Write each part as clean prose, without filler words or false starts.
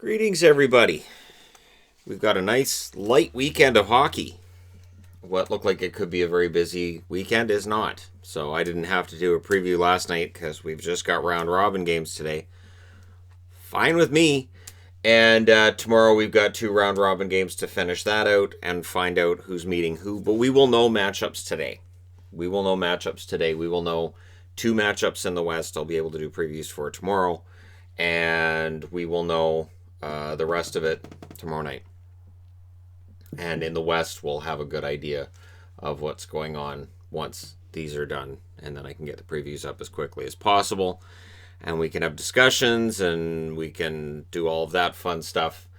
Greetings, everybody. We've got a nice light weekend of hockey. What looked like it could be a very busy weekend is not. So I didn't have to do a preview last night because we've just got round robin games today. Fine with me. And tomorrow we've got 2 round robin games to finish that out and find out who's meeting who. But we will know matchups today. We will know 2 matchups in the West. I'll be able to do previews for tomorrow. And we will know the rest of it tomorrow night. And in the West, we'll have a good idea of what's going on once these are done. And then I can get the previews up as quickly as possible. And we can have discussions and we can do all of that fun stuff.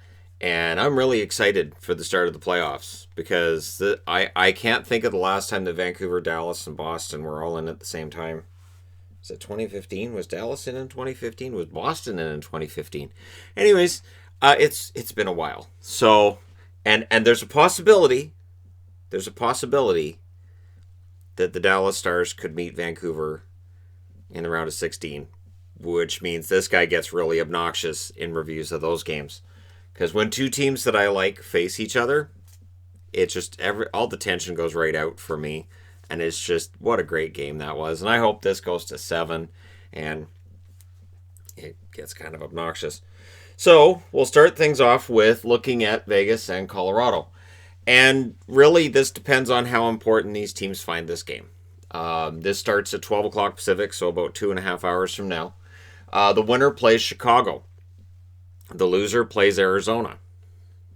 And I'm really excited for the start of the playoffs because I can't think of the last time that Vancouver, Dallas, and Boston were all in at the same time. Is it 2015? Was Dallas in 2015? Was Boston in 2015? Anyways, it's been a while. So, and there's a possibility that the Dallas Stars could meet Vancouver in the round of 16, which means this guy gets really obnoxious in reviews of those games. Because when 2 teams that I like face each other, it just all the tension goes right out for me. And it's just, what a great game that was. And I hope this goes to 7 and it gets kind of obnoxious. So we'll start things off with looking at Vegas and Colorado. And really, this depends on how important these teams find this game. This starts at 12 o'clock Pacific, so about 2.5 hours from now. The winner plays Chicago. The loser plays Arizona.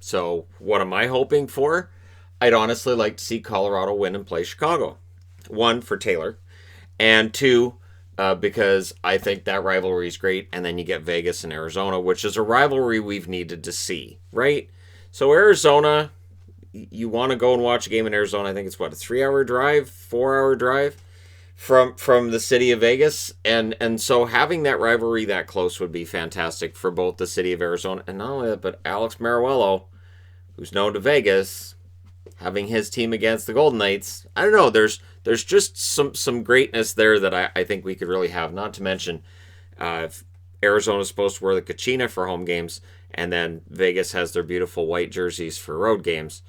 So what am I hoping for? I'd honestly like to see Colorado win and play Chicago. 1, for Taylor. And 2, because I think that rivalry is great. And then you get Vegas and Arizona, which is a rivalry we've needed to see, right? So Arizona, you want to go and watch a game in Arizona. I think it's, what, a 3-hour drive, 4-hour drive from the city of Vegas. And so having that rivalry that close would be fantastic for both the city of Arizona. And not only that, but Alex Mariuello, who's known to Vegas, having his team against the Golden Knights. I don't know. There's just some greatness there that I think we could really have. Not to mention, if Arizona's supposed to wear the Kachina for home games, and then Vegas has their beautiful white jerseys for road games,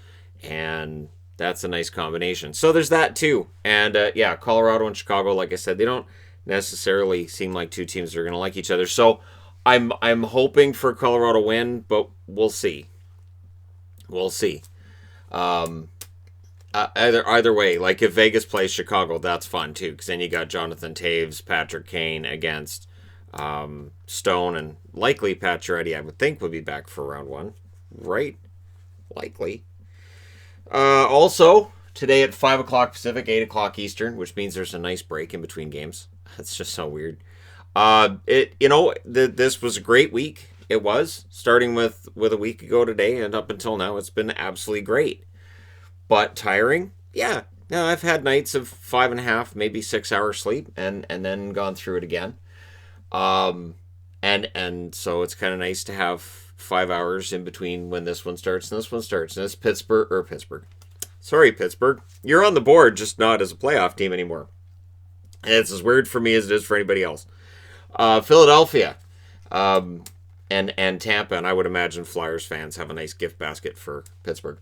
and that's a nice combination. So there's that too. And yeah, Colorado and Chicago, like I said, they don't necessarily seem like 2 teams that are going to like each other. So I'm hoping for Colorado win, but we'll see. We'll see. Either way, like if Vegas plays Chicago, that's fun too, because then you got Jonathan Taves, Patrick Kane against Stone, and likely Pacioretty, I would think, would be back for round 1, right? Likely. Also, today at 5 o'clock Pacific, 8 o'clock Eastern, which means there's a nice break in between games. That's just so weird. This was a great week. It was, starting with a week ago today, and up until now, it's been absolutely great. But tiring? Yeah. No, I've had nights of 5.5, maybe 6 hours sleep, and then gone through it again. And so it's kind of nice to have 5 hours in between when this one starts and this one starts. And it's Pittsburgh. Sorry, Pittsburgh. You're on the board, just not as a playoff team anymore. And it's as weird for me as it is for anybody else. Philadelphia. And Tampa, and I would imagine Flyers fans have a nice gift basket for Pittsburgh.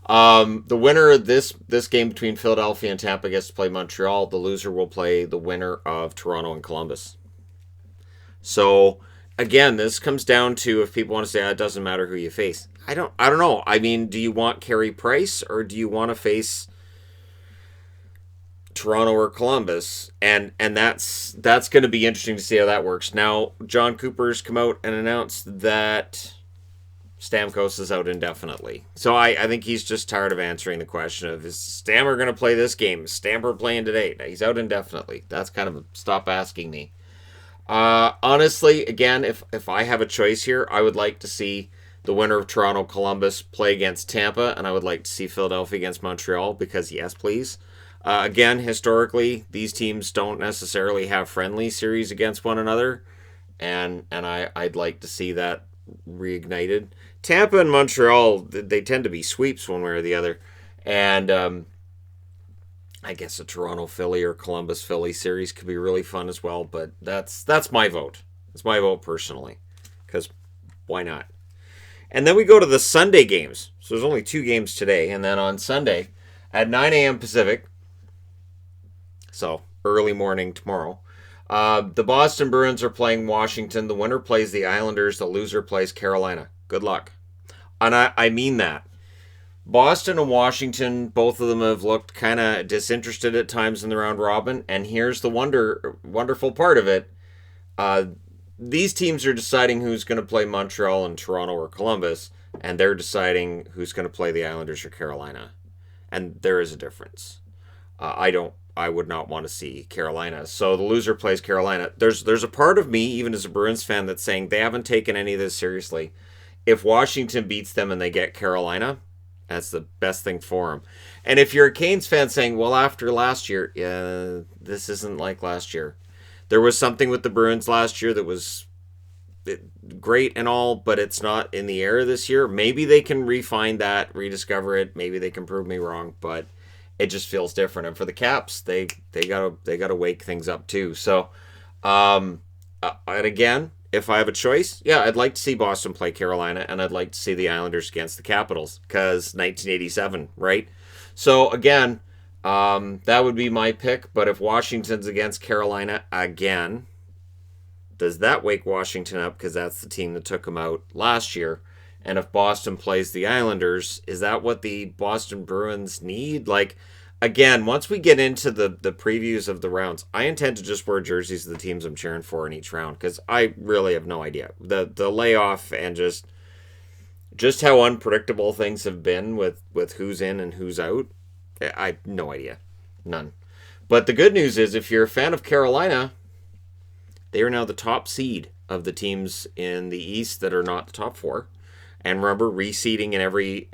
The winner of this game between Philadelphia and Tampa gets to play Montreal. The loser will play the winner of Toronto and Columbus. So, again, this comes down to if people want to say, it doesn't matter who you face. I don't know. I mean, do you want Carey Price or do you want to face Toronto or Columbus? And that's going to be interesting to see how that works. Now, John Cooper's come out and announced that Stamkos is out indefinitely. So I think he's just tired of answering the question of, is Stammer going to play this game? Is Stammer playing today? He's out indefinitely. That's kind of a stop asking me. Honestly, again, if I have a choice here, I would like to see the winner of Toronto-Columbus play against Tampa, and I would like to see Philadelphia against Montreal, because yes, please. Again, historically, these teams don't necessarily have friendly series against one another, and I'd like to see that reignited. Tampa and Montreal, they tend to be sweeps one way or the other, and I guess a Toronto-Philly or Columbus-Philly series could be really fun as well, but that's my vote. It's my vote personally, because why not? And then we go to the Sunday games. So there's only 2 games today. And then on Sunday at 9 a.m. Pacific, so early morning tomorrow, the Boston Bruins are playing Washington. The winner plays the Islanders. The loser plays Carolina. Good luck. And I mean that. Boston and Washington, both of them have looked kind of disinterested at times in the round robin. And here's the wonderful part of it. These teams are deciding who's going to play Montreal and Toronto or Columbus, and they're deciding who's going to play the Islanders or Carolina. And there is a difference. I would not want to see Carolina. So the loser plays Carolina. There's a part of me, even as a Bruins fan, that's saying they haven't taken any of this seriously. If Washington beats them and they get Carolina, that's the best thing for them. And if you're a Canes fan saying, well, after last year, this isn't like last year. There was something with the Bruins last year that was great and all, but it's not in the air this year. Maybe they can refine that, rediscover it. Maybe they can prove me wrong, but it just feels different. And for the Caps, they gotta wake things up too. So, and again, if I have a choice, yeah, I'd like to see Boston play Carolina, and I'd like to see the Islanders against the Capitals, because 1987, right? So again, that would be my pick. But if Washington's against Carolina again, does that wake Washington up? Because that's the team that took them out last year. And if Boston plays the Islanders, is that what the Boston Bruins need? Like, again, once we get into the previews of the rounds, I intend to just wear jerseys of the teams I'm cheering for in each round, because I really have no idea. The layoff and just how unpredictable things have been with who's in and who's out, I have no idea. None. But the good news is, if you're a fan of Carolina, they are now the top seed of the teams in the East that are not the top 4. And remember, reseeding in every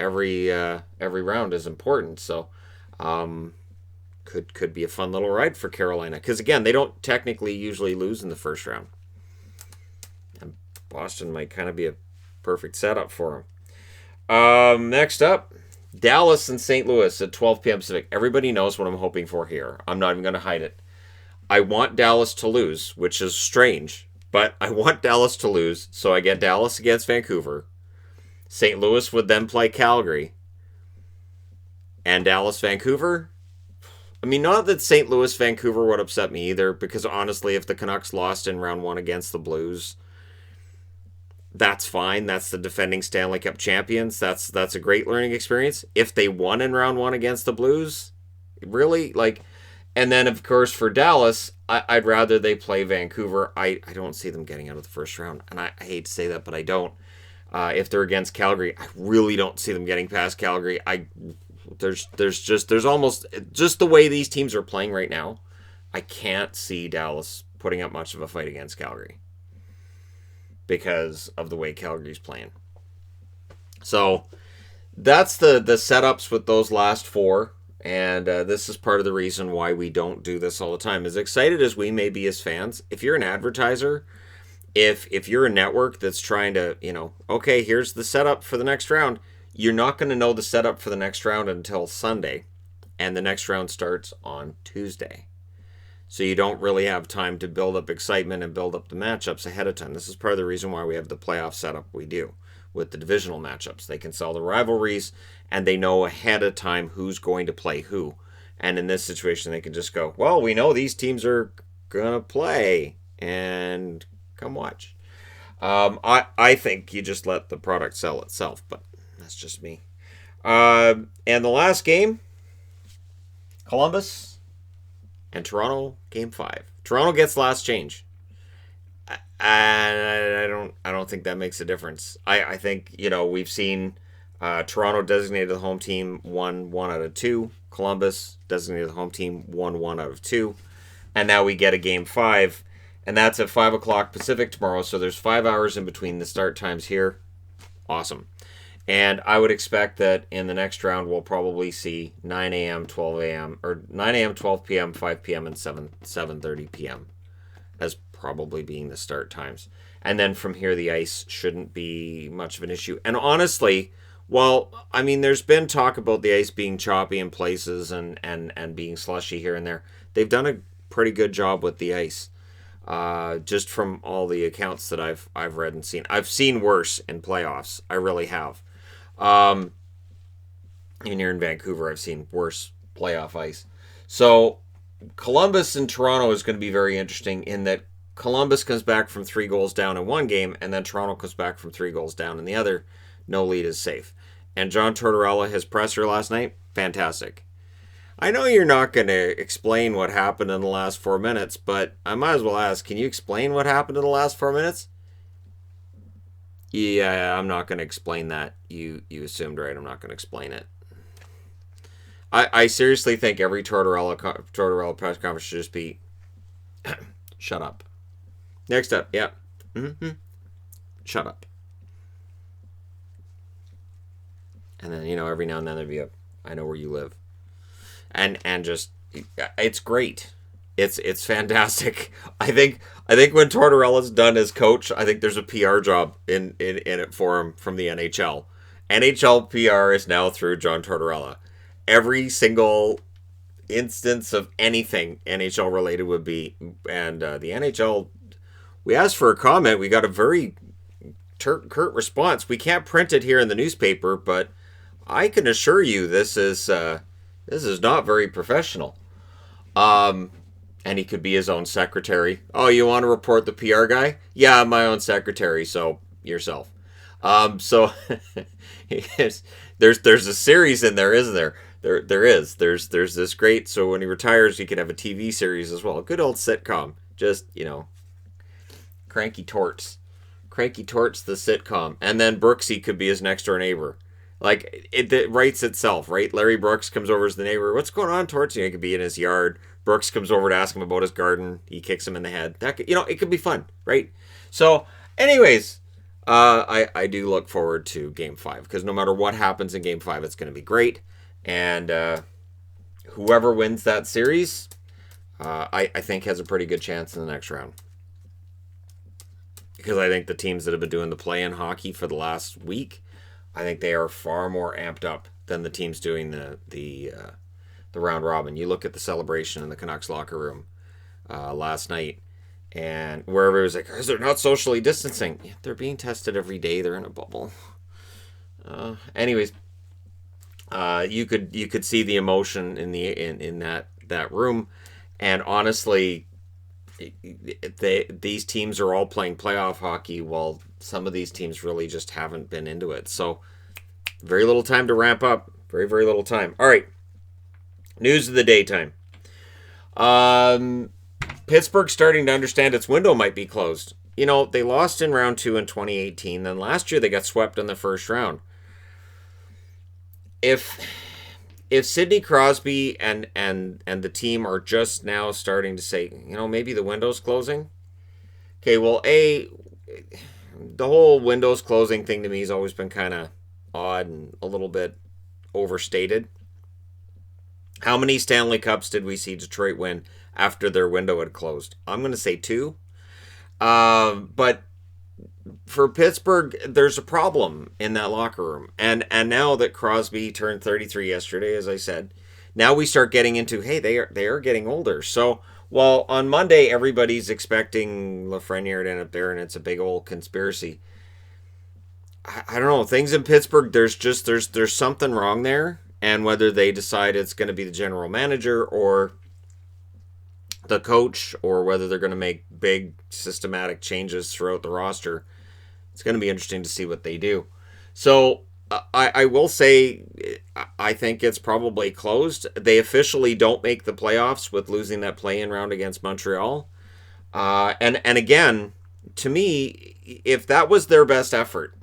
round is important. So, could be a fun little ride for Carolina, because again, they don't technically usually lose in the first round. And Boston might kind of be a perfect setup for them. Next up, Dallas and St. Louis at 12 p.m. Pacific. Everybody knows what I'm hoping for here. I'm not even going to hide it. I want Dallas to lose, which is strange, but I want Dallas to lose, so I get Dallas against Vancouver. St. Louis would then play Calgary. And Dallas, Vancouver. I mean, not that St. Louis, Vancouver would upset me either, because honestly, if the Canucks lost in round 1 against the Blues, that's fine. That's the defending Stanley Cup champions. That's a great learning experience. If they won in round 1 against the Blues, really? Like, and then, of course, for Dallas, I'd rather they play Vancouver. I don't see them getting out of the first round. And I hate to say that, but I don't. If they're against Calgary, I really don't see them getting past Calgary. There's almost just the way these teams are playing right now. I can't see Dallas putting up much of a fight against Calgary because of the way Calgary's playing. So that's the setups with those last 4. And this is part of the reason why we don't do this all the time. As excited as we may be as fans, if you're an advertiser, if you're a network that's trying to, okay, here's the setup for the next round, you're not going to know the setup for the next round until Sunday. And the next round starts on Tuesday. So you don't really have time to build up excitement and build up the matchups ahead of time. This is part of the reason why we have the playoff setup we do with the divisional matchups. They can sell the rivalries, and they know ahead of time who's going to play who. And in this situation, they can just go, well, we know these teams are going to play, and come watch. I think you just let the product sell itself, but that's just me. And the last game, Columbus and Toronto, game 5. Toronto gets last change. And I don't think that makes a difference. I think, we've seen Toronto designated the home team 1 out of 2. Columbus designated the home team 1 out of 2. And now we get a game 5. And that's at 5 o'clock Pacific tomorrow. So there's 5 hours in between the start times here. Awesome. And I would expect that in the next round, we'll probably see 9 a.m., 12 a.m., or 9 a.m., 12 p.m., 5 p.m., and 7:30 p.m. as probably being the start times. And then from here, the ice shouldn't be much of an issue. And honestly, there's been talk about the ice being choppy in places and being slushy here and there. They've done a pretty good job with the ice. Just from all the accounts that I've read and seen. I've seen worse in playoffs. I really have. Even here in Vancouver, I've seen worse playoff ice. So Columbus and Toronto is going to be very interesting in that Columbus comes back from 3 goals down in one game, and then Toronto comes back from 3 goals down in the other. No lead is safe. And John Tortorella, his presser last night, fantastic. I know you're not going to explain what happened in the last 4 minutes, but I might as well ask, can you explain what happened in the last 4 minutes? Yeah, I'm not going to explain that. You assumed right, I'm not going to explain it. I seriously think every Tortorella press conference should just be, shut up. Next up, yeah. Shut up. And then, every now and then there'd be I know where you live. And just, it's great. It's fantastic. I think when Tortorella's done as coach, I think there's a PR job in it for him from the NHL. NHL PR is now through John Tortorella. Every single instance of anything NHL related would be, and the NHL, we asked for a comment. We got a very curt response. We can't print it here in the newspaper, but I can assure you this is not very professional. And he could be his own secretary. Oh, you want to report the PR guy? Yeah, I'm my own secretary, so yourself. So there's a series in there, isn't there? There is. There's this great, so when he retires, he could have a TV series as well. Good old sitcom. Just, Cranky Torts. Cranky Torts, the sitcom. And then Brooksy could be his next door neighbor. Like, it writes itself, right? Larry Brooks comes over as the neighbor. What's going on, Torts? He could be in his yard. Brooks comes over to ask him about his garden. He kicks him in the head. That could, it could be fun, right? So, anyways, I do look forward to Game 5 because no matter what happens in Game 5, it's going to be great. And whoever wins that series, I think has a pretty good chance in the next round. Because I think the teams that have been doing the play-in hockey for the last week, I think they are far more amped up than the teams doing the round robin. You look at the celebration in the Canucks locker room last night, and wherever it was like, they're not socially distancing. Yeah, they're being tested every day. They're in a bubble. Anyways, you could see the emotion in that room, and honestly, these teams are all playing playoff hockey while some of these teams really just haven't been into it. So very little time to ramp up. Very, very little time. All right. News of the daytime. Pittsburgh starting to understand its window might be closed. They lost in round 2 in 2018. Then last year they got swept in the first round. If Sidney Crosby and the team are just now starting to say, maybe the window's closing. Okay, well, the whole windows closing thing to me has always been kind of odd and a little bit overstated. How many Stanley Cups did we see Detroit win after their window had closed? I'm going to say 2. But for Pittsburgh, there's a problem in that locker room. And now that Crosby turned 33 yesterday, as I said, now we start getting into, hey, they are getting older. So while on Monday everybody's expecting Lafreniere to end up there and it's a big old conspiracy, I don't know. Things in Pittsburgh, there's something wrong there. And whether they decide it's going to be the general manager or the coach, or whether they're going to make big systematic changes throughout the roster, it's going to be interesting to see what they do. So I will say I think it's probably closed. They officially don't make the playoffs with losing that play-in round against Montreal. And again, to me, if that was their best effort,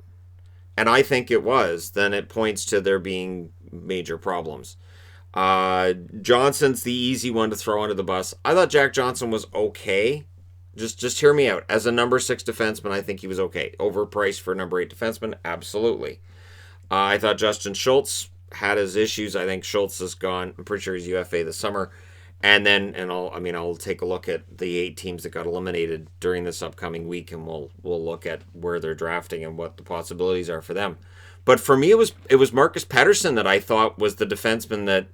and I think it was, then it points to there being major problems. Johnson's the easy one to throw under the bus. I thought Jack Johnson was okay. Just hear me out. As a number 6 defenseman, I think he was okay. Overpriced for a number 8 defenseman? Absolutely. I thought Justin Schultz had his issues. I think Schultz is gone. I'm pretty sure he's UFA this summer. And then, I'll take a look at the 8 teams that got eliminated during this upcoming week, and we'll look at where they're drafting and what the possibilities are for them. But for me, it was Marcus Pettersson that I thought was the defenseman that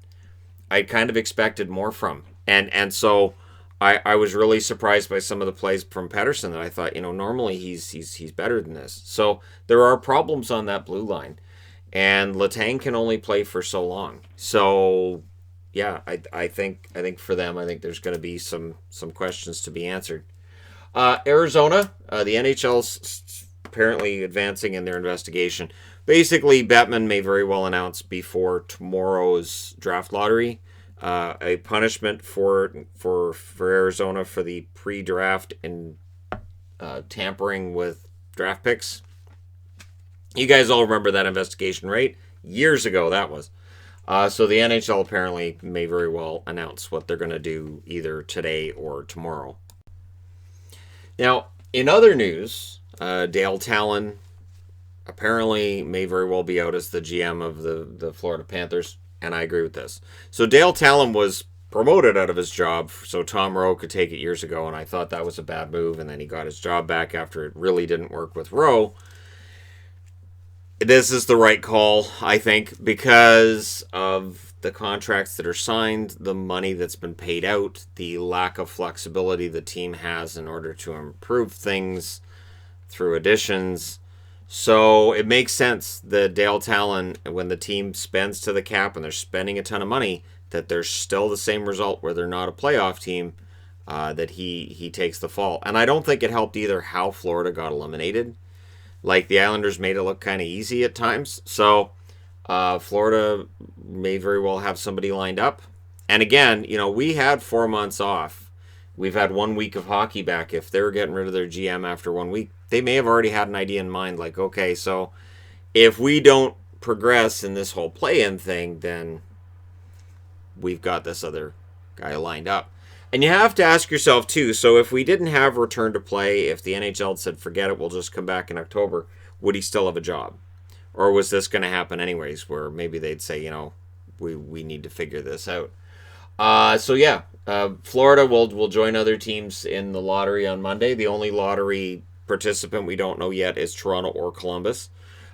I kind of expected more from. And so I was really surprised by some of the plays from Pettersson that I thought, normally he's better than this. So there are problems on that blue line, and Letang can only play for so long. So yeah, I think for them, I think there's going to be some questions to be answered. Arizona, the NHL's apparently advancing in their investigation. Basically, Bettman may very well announce before tomorrow's draft lottery a punishment for Arizona for the pre-draft and tampering with draft picks. You guys all remember that investigation, right? Years ago, that was. So the NHL apparently may very well announce what they're going to do either today or tomorrow. Now, in other news, Dale Tallon apparently may very well be out as the GM of the Florida Panthers, and I agree with this. So Dale Tallon was promoted out of his job so Tom Rowe could take it years ago, and I thought that was a bad move, and then he got his job back after it really didn't work with Rowe. This is the right call, I think, because of the contracts that are signed, the money that's been paid out, the lack of flexibility the team has in order to improve things through additions. So it makes sense that Dale Tallon, when the team spends to the cap and they're spending a ton of money, that there's still the same result where they're not a playoff team, that he takes the fall. And I don't think it helped either how Florida got eliminated. Like, the Islanders made it look kind of easy at times. So Florida may very well have somebody lined up. And again, we had 4 months off. We've had 1 week of hockey back. If they're getting rid of their GM after 1 week, they may have already had an idea in mind. Like, okay, so if we don't progress in this whole play-in thing, then we've got this other guy lined up. And you have to ask yourself, too, so if we didn't have return to play, if the NHL had said, forget it, we'll just come back in October, would he still have a job? Or was this going to happen anyways, where maybe they'd say, we need to figure this out? Florida will join other teams in the lottery on Monday. The only lottery participant we don't know yet is Toronto or Columbus.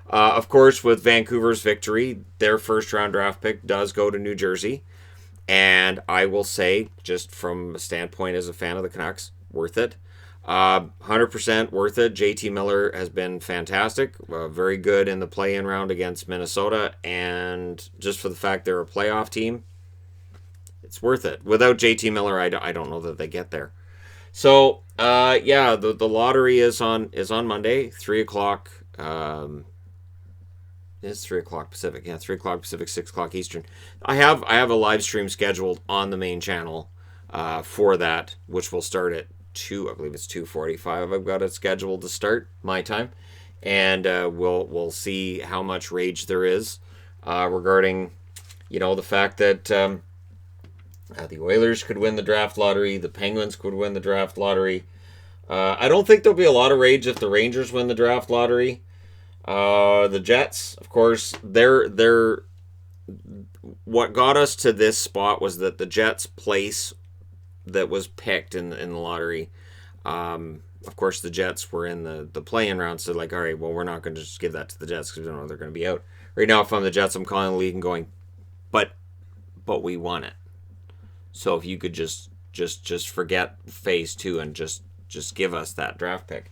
Of course, with Vancouver's victory, their first-round draft pick does go to New Jersey. And I will say, just from a standpoint as a fan of the Canucks, worth it. 100% worth it. JT Miller has been fantastic. Very good in the play-in round against Minnesota. And just for the fact they're a playoff team, it's worth it. Without JT Miller, I don't know that they get there. So, the lottery is on Monday, 3 o'clock. It's 3 o'clock Pacific. Yeah, 3 o'clock Pacific, 6 o'clock Eastern. I have a live stream scheduled on the main channel for that, which will start at 2. I believe it's 2:45. I've got it scheduled to start my time, and we'll see how much rage there is regarding, the fact that the Oilers could win the draft lottery, the Penguins could win the draft lottery. I don't think there'll be a lot of rage if the Rangers win the draft lottery. The Jets, of course, they're what got us to this spot was that the Jets' place that was picked in the lottery. Of course, the Jets were in the play-in round, so all right, well, we're not going to just give that to the Jets because we don't know they're going to be out. Right now, if I'm the Jets, I'm calling the league and going, but we won it. So if you could just forget phase 2 and just give us that draft pick.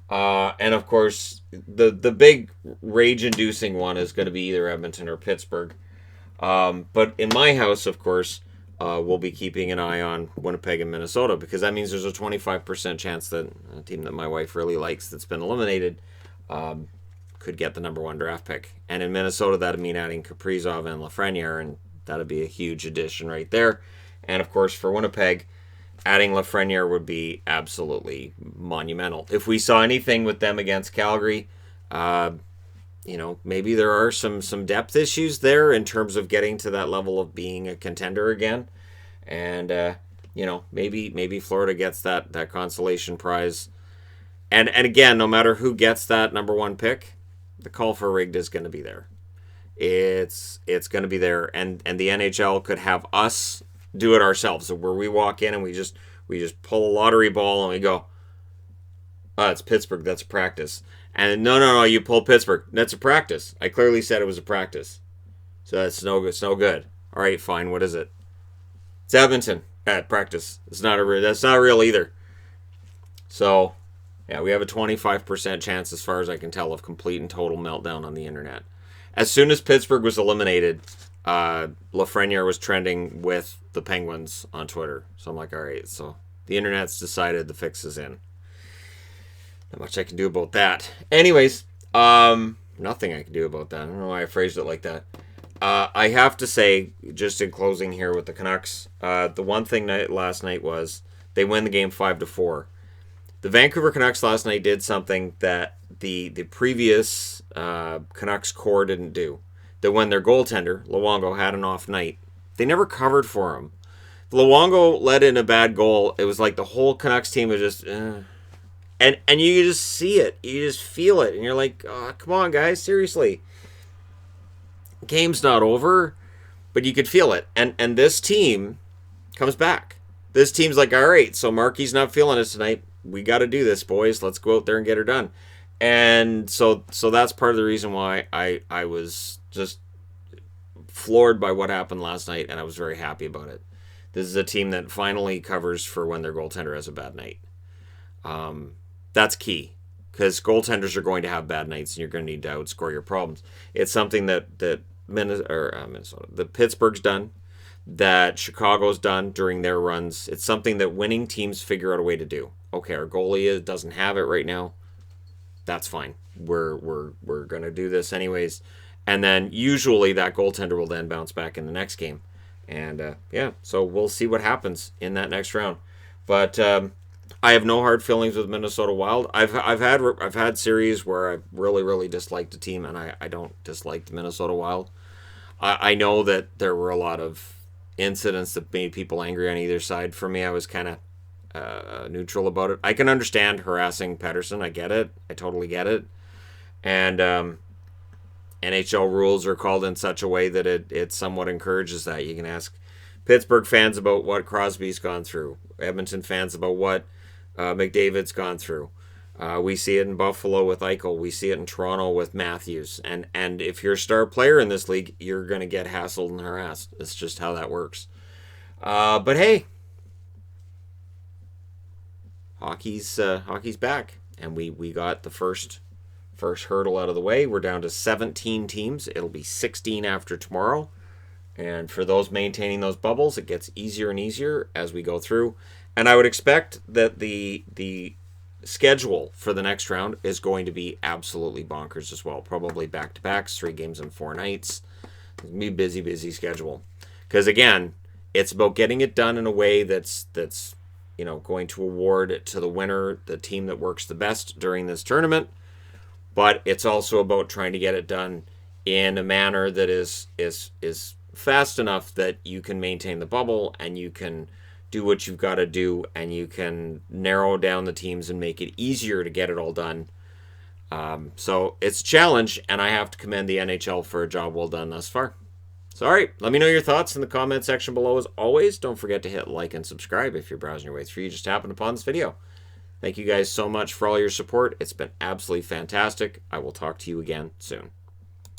And of course, the big rage-inducing one is going to be either Edmonton or Pittsburgh. But in my house, of course, we'll be keeping an eye on Winnipeg and Minnesota, because that means there's a 25% chance that a team that my wife really likes that's been eliminated could get the number 1 draft pick. And in Minnesota, that'd mean adding Kaprizov and Lafreniere, and that'd be a huge addition right there. And of course, for Winnipeg, adding Lafreniere would be absolutely monumental. If we saw anything with them against Calgary, maybe there are some depth issues there in terms of getting to that level of being a contender again. And, maybe Florida gets that consolation prize. And again, no matter who gets that number 1 pick, the call for rigged is going to be there. It's going to be there. And the NHL could have us do it ourselves, so where we walk in and we just pull a lottery ball and we go, oh, it's Pittsburgh, that's a practice. And no, you pulled Pittsburgh, that's a practice. I clearly said it was a practice, so that's no good. All right, fine, what is it? It's Edmonton. at practice. That's not real either. So, yeah, we have a 25% chance, as far as I can tell, of complete and total meltdown on the internet. As soon as Pittsburgh was eliminated, Lafreniere was trending with the Penguins on Twitter. So I'm like, all right, so the internet's decided the fix is in. Not much I can do about that. Anyways, nothing I can do about that. I don't know why I phrased it like that. I have to say, just in closing here with the Canucks, the one thing last night was they win the game 5-4. The Vancouver Canucks last night did something that the previous Canucks core didn't do. That when their goaltender, Luongo, had an off night, they never covered for him. Luongo let in a bad goal. It was like the whole Canucks team was just... And you just see it. You just feel it. And you're like, oh, come on, guys, seriously. Game's not over, but you could feel it. And this team comes back. This team's like, all right, so Markey's not feeling it tonight. We got to do this, boys. Let's go out there and get her done. And so that's part of the reason why I was just floored by what happened last night, and I was very happy about it. This is a team that finally covers for when their goaltender has a bad night. That's key, because goaltenders are going to have bad nights, and you're going to need to outscore your problems. It's something that Minnesota, that Pittsburgh's done, that Chicago's done during their runs. It's something that winning teams figure out a way to do. Okay, our goalie doesn't have it right now. That's fine. We're going to do this anyways. And then usually that goaltender will then bounce back in the next game. And so we'll see what happens in that next round. But I have no hard feelings with Minnesota Wild. I've had series where I really disliked a team, and I don't dislike the Minnesota Wild. I know that there were a lot of incidents that made people angry on either side. For me, I was kind of neutral about it. I can understand harassing Pettersson. I get it. I totally get it. And NHL rules are called in such a way that it somewhat encourages that. You can ask Pittsburgh fans about what Crosby's gone through. Edmonton fans about what McDavid's gone through. We see it in Buffalo with Eichel. We see it in Toronto with Matthews. And if you're a star player in this league, you're going to get hassled and harassed. It's just how that works. But hey, hockey's back, and we got the first hurdle out of the way. We're down to 17 teams. It'll be 16 after tomorrow. And for those maintaining those bubbles, it gets easier and easier as we go through. And I would expect that the schedule for the next round is going to be absolutely bonkers as well. Probably back-to-backs, 3 games in 4 nights. It's going to be a busy schedule. Because, again, it's about getting it done in a way that's going to award to the winner the team that works the best during this tournament. But it's also about trying to get it done in a manner that is fast enough that you can maintain the bubble and you can do what you've got to do, and you can narrow down the teams and make it easier to get it all done. So it's a challenge, and I have to commend the NHL for a job well done thus far. So, all right, let me know your thoughts in the comment section below. As always, don't forget to hit like and subscribe if you're browsing your way through. You just happened upon this video. Thank you guys so much for all your support. It's been absolutely fantastic. I will talk to you again soon.